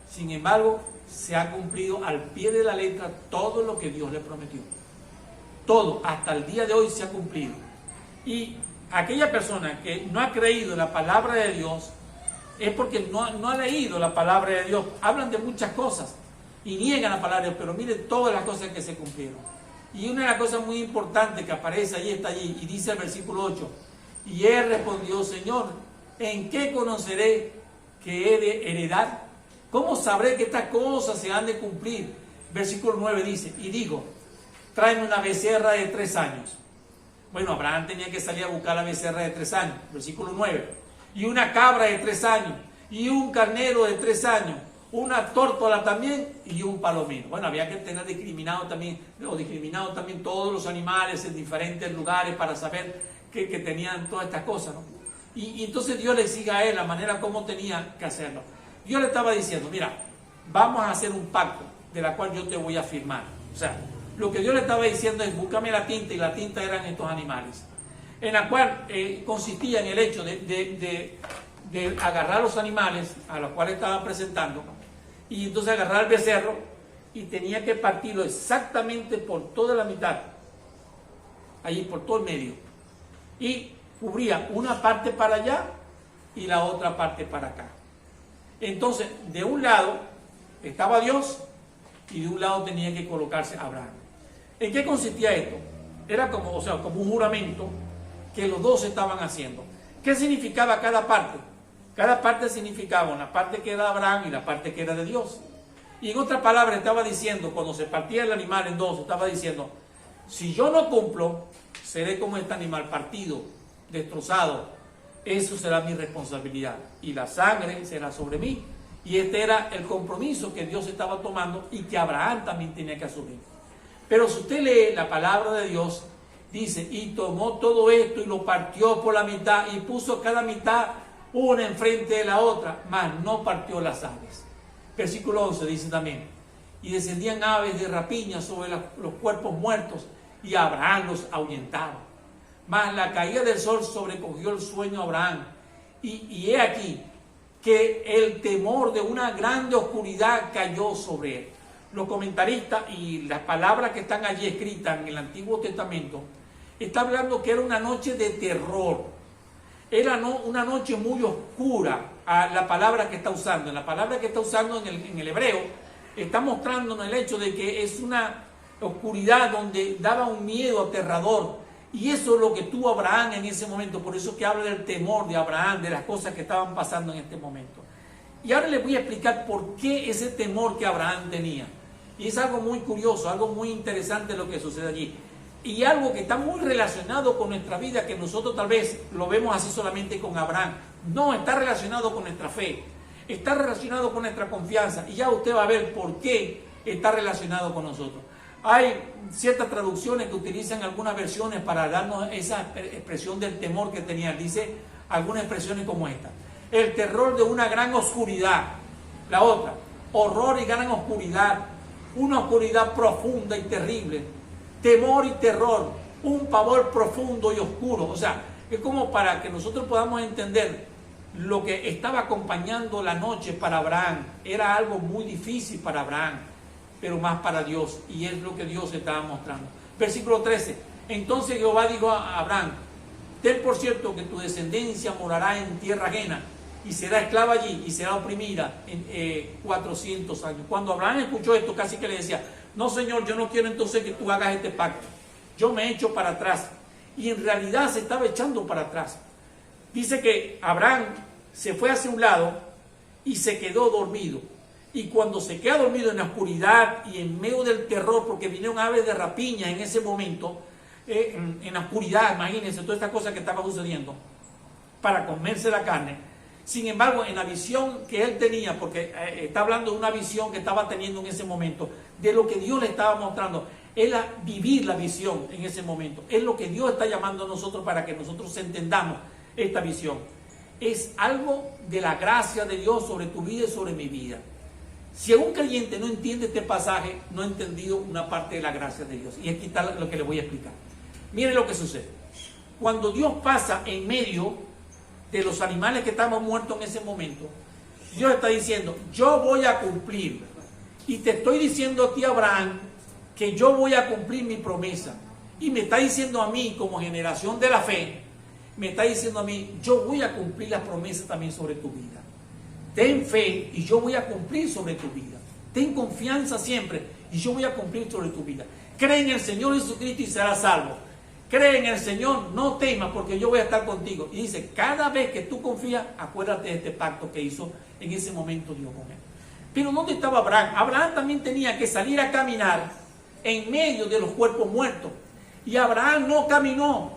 Sin embargo, se ha cumplido al pie de la letra todo lo que Dios le prometió. Todo, hasta el día de hoy se ha cumplido. Y aquella persona que no ha creído en la palabra de Dios es porque no ha leído la palabra de Dios. Hablan de muchas cosas y niegan la palabra de Dios, pero miren todas las cosas que se cumplieron. Y una de las cosas muy importantes que aparece allí, está allí, y dice el versículo 8, y él respondió, Señor, ¿en qué conoceré que he de heredar? ¿Cómo sabré que estas cosas se han de cumplir? Versículo 9 dice, y digo, tráeme una becerra de 3 años. Bueno, Abraham tenía que salir a buscar la becerra de 3 años, versículo 9, y una cabra de 3 años, y un carnero de 3 años, una tórtola también y un palomino. Bueno, había que tener discriminado también todos los animales en diferentes lugares para saber que tenían todas estas cosas, ¿no? Y entonces Dios le sigue a él la manera como tenía que hacerlo. Dios le estaba diciendo, mira, vamos a hacer un pacto de la cual yo te voy a firmar. O sea, lo que Dios le estaba diciendo es, búscame la tinta, y la tinta eran estos animales, en la cual consistía en el hecho de agarrar los animales a los cuales estaba presentando, y entonces agarrar el becerro y tenía que partirlo exactamente por toda la mitad, allí por todo el medio, y cubría una parte para allá y la otra parte para acá. Entonces, de un lado estaba Dios y de un lado tenía que colocarse Abraham. ¿En qué consistía esto? Era como un juramento que los dos estaban haciendo. ¿Qué significaba cada parte? Cada parte significaba una parte que era de Abraham y la parte que era de Dios. Y en otras palabras estaba diciendo, cuando se partía el animal en dos, estaba diciendo, si yo no cumplo, seré como este animal partido, destrozado. Eso será mi responsabilidad. Y la sangre será sobre mí. Y este era el compromiso que Dios estaba tomando y que Abraham también tenía que asumir. Pero si usted lee la palabra de Dios, dice, y tomó todo esto y lo partió por la mitad y puso cada mitad una enfrente de la otra, mas no partió las aves. Versículo 11 dice también, y descendían aves de rapiña sobre los cuerpos muertos, y Abraham los ahuyentaba. Mas la caída del sol sobrecogió el sueño a Abraham, y he aquí que el temor de una grande oscuridad cayó sobre él. Los comentaristas y las palabras que están allí escritas en el Antiguo Testamento, está hablando que era una noche de terror. Era una noche muy oscura, a la palabra que está usando. La palabra que está usando en el hebreo está mostrándonos el hecho de que es una oscuridad donde daba un miedo aterrador. Y eso es lo que tuvo Abraham en ese momento. Por eso que habla del temor de Abraham, de las cosas que estaban pasando en este momento. Y ahora les voy a explicar por qué ese temor que Abraham tenía. Y es algo muy curioso, algo muy interesante lo que sucede allí. Y algo que está muy relacionado con nuestra vida, que nosotros tal vez lo vemos así solamente con Abraham. No, está relacionado con nuestra fe. está relacionado con nuestra confianza. Y ya usted va a ver por qué está relacionado con nosotros. Hay ciertas traducciones que utilizan algunas versiones para darnos esa expresión del temor que tenía. Dice algunas expresiones como esta: el terror de una gran oscuridad. La otra, horror y gran oscuridad, una oscuridad profunda y terrible. Temor y terror, un pavor profundo y oscuro. O sea, es como para que nosotros podamos entender lo que estaba acompañando la noche para Abraham. Era algo muy difícil para Abraham, pero más para Dios, y es lo que Dios estaba mostrando. Versículo 13: entonces Jehová dijo a Abraham: ten por cierto que tu descendencia morará en tierra ajena, y será esclava allí, y será oprimida en 400 años. Cuando Abraham escuchó esto, casi que le decía: no, Señor, yo no quiero entonces que tú hagas este pacto, yo me echo para atrás. Y en realidad se estaba echando para atrás. Dice que Abraham se fue hacia un lado y se quedó dormido. Y cuando se queda dormido en la oscuridad y en medio del terror, porque vinieron aves de rapiña en ese momento, en la oscuridad, imagínense toda esta cosa que estaba sucediendo, para comerse la carne. Sin embargo, en la visión que él tenía, porque está hablando de una visión que estaba teniendo en ese momento, de lo que Dios le estaba mostrando, era vivir la visión en ese momento. Es lo que Dios está llamando a nosotros para que nosotros entendamos esta visión. Es algo de la gracia de Dios sobre tu vida y sobre mi vida. Si un creyente no entiende este pasaje, no ha entendido una parte de la gracia de Dios. Y aquí está lo que le voy a explicar. Miren lo que sucede. Cuando Dios pasa en medio de los animales que estaban muertos en ese momento, Dios está diciendo: yo voy a cumplir. Y te estoy diciendo a ti, Abraham, que yo voy a cumplir mi promesa. Y me está diciendo a mí, como generación de la fe, me está diciendo a mí: yo voy a cumplir las promesas también sobre tu vida. Ten fe y yo voy a cumplir sobre tu vida. Ten confianza siempre y yo voy a cumplir sobre tu vida. Cree en el Señor Jesucristo y serás salvo. Cree en el Señor, no temas, porque yo voy a estar contigo. Y dice: cada vez que tú confías, acuérdate de este pacto que hizo en ese momento Dios con él. Pero ¿dónde estaba Abraham? Abraham también tenía que salir a caminar en medio de los cuerpos muertos. Y Abraham no caminó.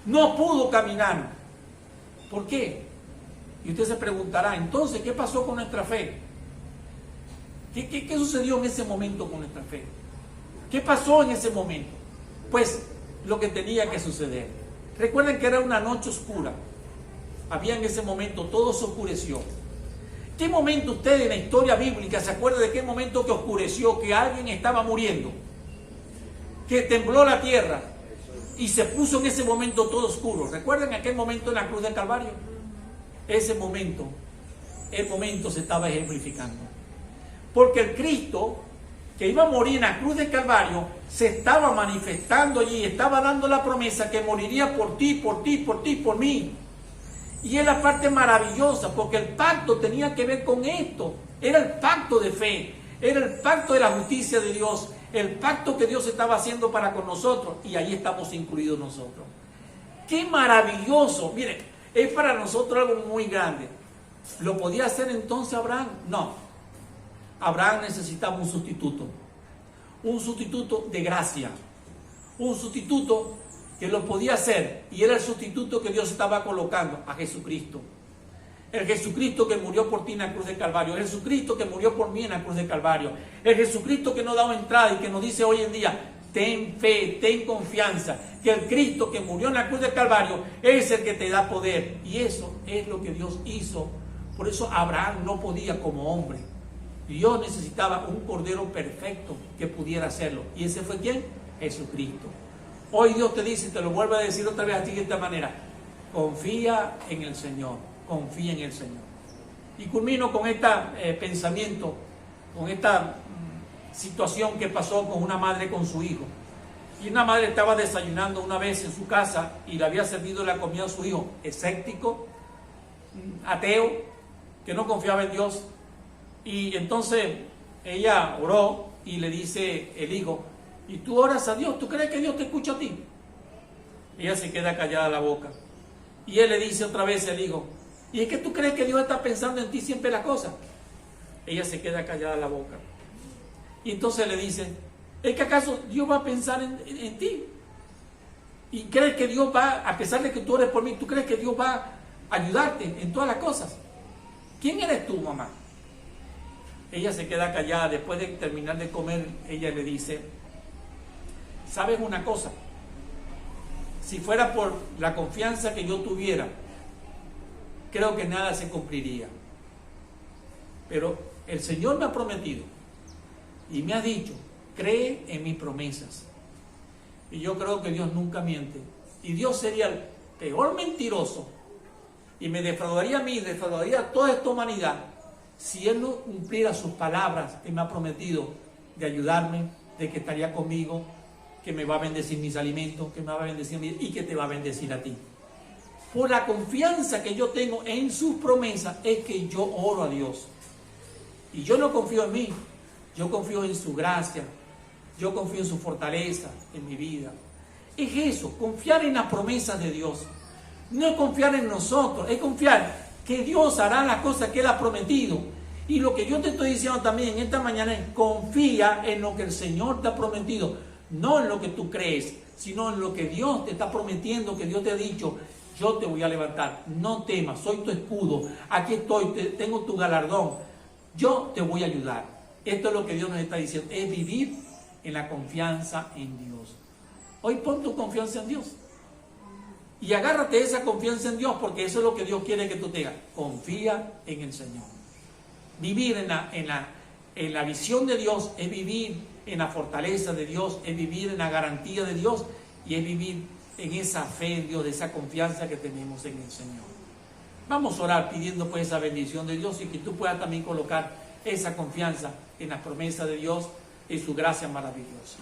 No pudo caminar. ¿Por qué? Y usted se preguntará: entonces, ¿qué pasó con nuestra fe? ¿Qué sucedió en ese momento con nuestra fe? ¿Qué pasó en ese momento? Pues lo que tenía que suceder. Recuerden que era una noche oscura. Había en ese momento, todo se oscureció. ¿Qué momento usted en la historia bíblica se acuerda de qué momento que oscureció, que alguien estaba muriendo? Que tembló la tierra y se puso en ese momento todo oscuro. ¿Recuerdan aquel momento en la cruz del Calvario? Ese momento, el momento se estaba ejemplificando. Porque el Cristo que iba a morir en la cruz del Calvario se estaba manifestando allí, estaba dando la promesa que moriría por ti, por ti, por ti, por mí. Y es la parte maravillosa, porque el pacto tenía que ver con esto. Era el pacto de fe, era el pacto de la justicia de Dios, el pacto que Dios estaba haciendo para con nosotros, y ahí estamos incluidos nosotros. ¡Qué maravilloso! Miren, es para nosotros algo muy grande. ¿Lo podía hacer entonces Abraham? No. Abraham necesitaba un sustituto de gracia, un sustituto que lo podía hacer, y era el sustituto que Dios estaba colocando: a Jesucristo. El Jesucristo que murió por ti en la cruz del Calvario, el Jesucristo que murió por mí en la cruz del Calvario, el Jesucristo que nos da entrada y que nos dice hoy en día: ten fe, ten confianza, que el Cristo que murió en la cruz del Calvario es el que te da poder. Y eso es lo que Dios hizo. Por eso Abraham no podía como hombre. Dios necesitaba un cordero perfecto que pudiera hacerlo. ¿Y ese fue quién? Jesucristo. Hoy Dios te dice, y te lo vuelvo a decir otra vez así de esta manera: confía en el Señor, confía en el Señor. Y culmino con este pensamiento, con esta situación que pasó con una madre con su hijo. Y una madre estaba desayunando una vez en su casa y le había servido la comida a su hijo, escéptico, ateo, que no confiaba en Dios. Y entonces ella oró y le dice el hijo: ¿y tú oras a Dios? ¿Tú crees que Dios te escucha a ti? Ella se queda callada la boca. Y él le dice otra vez al hijo: ¿y es que tú crees que Dios está pensando en ti siempre las cosas? Ella se queda callada la boca. Y entonces le dice: ¿es que acaso Dios va a pensar en ti? ¿Y crees que Dios va, a pesar de que tú ores por mí, tú crees que Dios va a ayudarte en todas las cosas? ¿quién eres tú, mamá? Ella se queda callada. Después de terminar de comer, ella le dice, ¿sabes una cosa? Si fuera por la confianza que yo tuviera, creo que nada se cumpliría. Pero el Señor me ha prometido y me ha dicho, cree en mis promesas. Y yo creo que Dios nunca miente. Y Dios sería el peor mentiroso y me defraudaría a mí, defraudaría a toda esta humanidad si Él no cumpliera sus palabras que me ha prometido de ayudarme, de que estaría conmigo, que me va a bendecir mis alimentos, que me va a bendecir y que te va a bendecir a ti. Por la confianza que yo tengo en sus promesas es que yo oro a Dios. Y yo no confío en mí, yo confío en su gracia, yo confío en su fortaleza en mi vida. Es eso, confiar en las promesas de Dios. No es confiar en nosotros, es confiar que Dios hará las cosas que Él ha prometido. Y lo que yo te estoy diciendo también esta mañana es confía en lo que el Señor te ha prometido, no en lo que tú crees, sino en lo que Dios te está prometiendo, que Dios te ha dicho, yo te voy a levantar, no temas, soy tu escudo, aquí estoy, tengo tu galardón, yo te voy a ayudar. Esto es lo que Dios nos está diciendo, es vivir en la confianza en Dios. Hoy pon tu confianza en Dios. Y agárrate esa confianza en Dios, porque eso es lo que Dios quiere que tú tengas. Confía en el Señor. Vivir en la visión de Dios es vivir en la fortaleza de Dios, es vivir en la garantía de Dios y es vivir en esa fe en Dios, de esa confianza que tenemos en el Señor. Vamos a orar pidiendo pues esa bendición de Dios y que tú puedas también colocar esa confianza en las promesas de Dios, en su gracia maravillosa.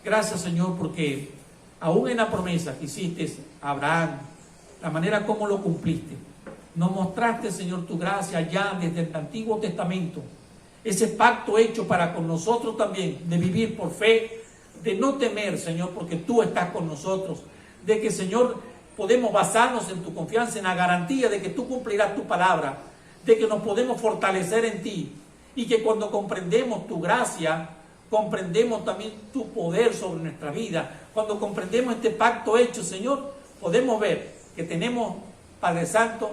Gracias, Señor, porque aún en la promesa que hiciste a Abraham, la manera como lo cumpliste, nos mostraste, Señor, tu gracia ya desde el Antiguo Testamento, ese pacto hecho para con nosotros también, de vivir por fe, de no temer, Señor, porque tú estás con nosotros, de que, Señor, podemos basarnos en tu confianza, en la garantía de que tú cumplirás tu palabra, de que nos podemos fortalecer en ti, y que cuando comprendemos tu gracia, comprendemos también tu poder sobre nuestra vida. Cuando comprendemos este pacto hecho, Señor, podemos ver que tenemos, Padre Santo,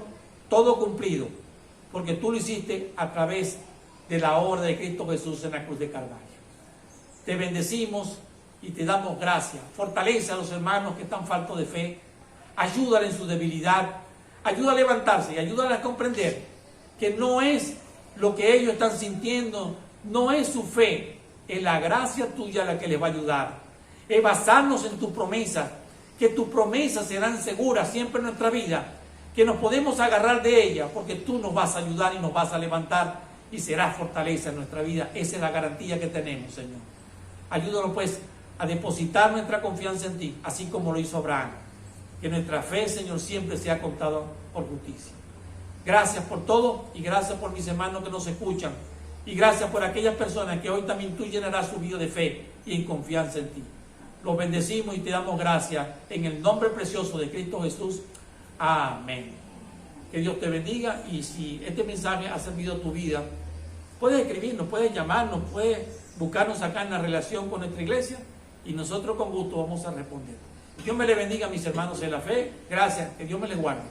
todo cumplido, porque tú lo hiciste a través de la obra de Cristo Jesús en la cruz de Calvario. Te bendecimos y te damos gracias. Fortalece a los hermanos que están faltos de fe, ayúdale en su debilidad, ayuda a levantarse y ayúdale a comprender que no es lo que ellos están sintiendo, no es su fe, es la gracia tuya la que les va a ayudar. Es basarnos en tus promesas, que tus promesas serán seguras siempre en nuestra vida, que nos podemos agarrar de ellas, porque tú nos vas a ayudar y nos vas a levantar y serás fortaleza en nuestra vida. Esa es la garantía que tenemos, Señor. Ayúdanos pues a depositar nuestra confianza en ti, así como lo hizo Abraham. Que nuestra fe, Señor, siempre sea contada por justicia. Gracias por todo y gracias por mis hermanos que nos escuchan. Y gracias por aquellas personas que hoy también tú llenarás su vida de fe y en confianza en ti. Los bendecimos y te damos gracias en el nombre precioso de Cristo Jesús. Amén. Que Dios te bendiga, y si este mensaje ha servido a tu vida, puedes escribirnos, puedes llamarnos, puedes buscarnos acá en la relación con nuestra iglesia y nosotros con gusto vamos a responder. Dios me le bendiga a mis hermanos en la fe. Gracias, que Dios me les guarde.